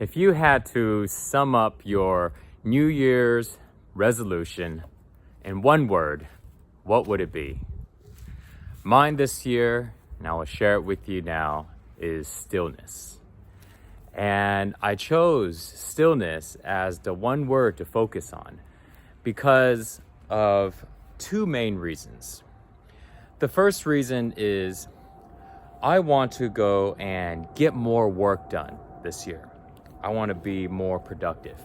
If you had to sum up your New Year's resolution in one word, what would it be? Mine this year, and I will share it with you now, is stillness. And I chose stillness as the one word to focus on because of two main reasons. The first reason is I want to go and get more work done this year. I want to be more productive.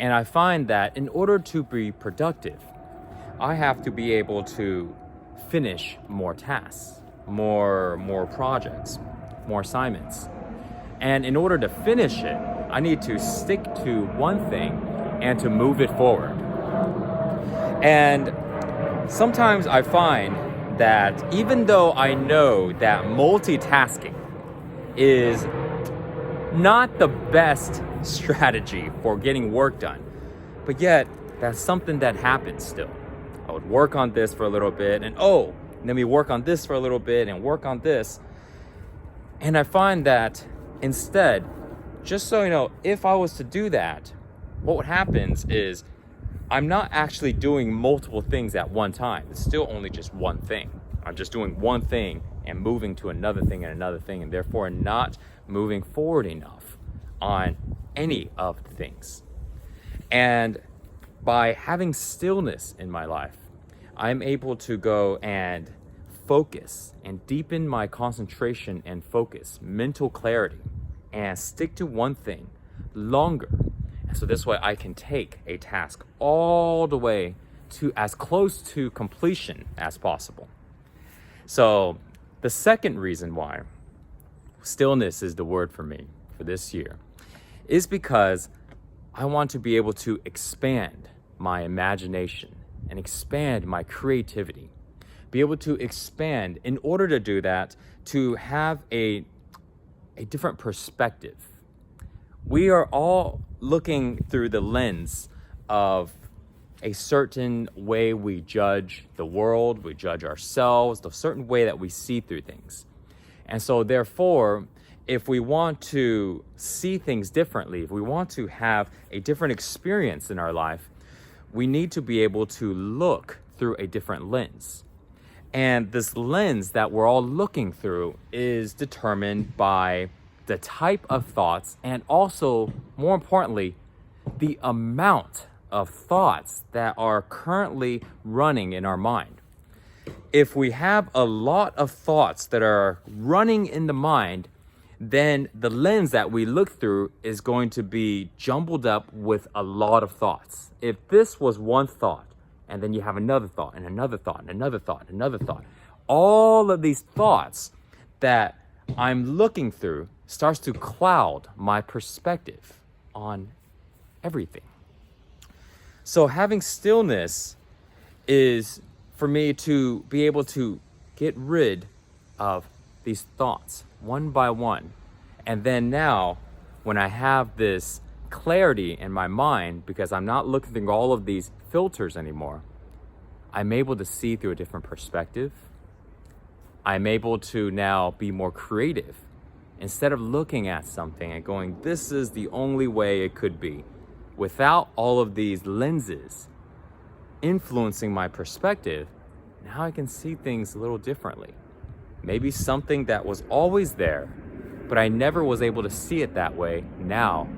And I find that in order to be productive, I have to be able to finish more tasks, more projects, more assignments. And in order to finish it, I need to stick to one thing and to move it forward. And sometimes I find that even though I know that multitasking is not the best strategy for getting work done, but yet that's something that happens still. I would work on this for a little bit and then we work on this for a little bit and work on this. And I find that instead, just so you know, if I was to do that, what happens is I'm not actually doing multiple things at one time. It's still only just one thing. I'm just doing one thing and moving to another thing and another thing, and therefore not moving forward enough on any of the things. And by having stillness in my life, I'm able to go and focus and deepen my concentration and focus, mental clarity, and stick to one thing longer. And so this way I can take a task all the way to as close to completion as possible. So the second reason why stillness is the word for me for this year is because I want to be able to expand my imagination and expand my creativity, be able to expand in order to do that, to have a different perspective. We are all looking through the lens of a certain way we judge the world, we judge ourselves, the certain way that we see through things. And so therefore, if we want to see things differently, if we want to have a different experience in our life, we need to be able to look through a different lens. And this lens that we're all looking through is determined by the type of thoughts and also, more importantly, the amount of thoughts that are currently running in our mind. If we have a lot of thoughts that are running in the mind, then the lens that we look through is going to be jumbled up with a lot of thoughts. If this was one thought, and then you have another thought, and another thought, and another thought, and another thought, all of these thoughts that I'm looking through starts to cloud my perspective on everything. So having stillness is for me to be able to get rid of these thoughts one by one. And then now, when I have this clarity in my mind, because I'm not looking through all of these filters anymore, I'm able to see through a different perspective. I'm able to now be more creative. Instead of looking at something and going, this is the only way it could be, without all of these lenses influencing my perspective, now I can see things a little differently. Maybe something that was always there, but I never was able to see it that way, now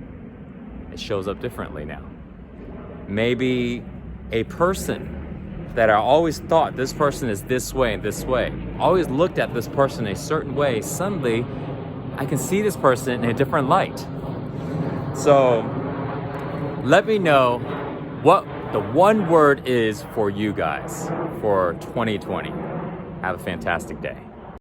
it shows up differently now. Maybe a person that I always thought this person is this way and this way, always looked at this person a certain way, suddenly I can see this person in a different light. So let me know what the one word is for you guys for 2020. Have a fantastic day.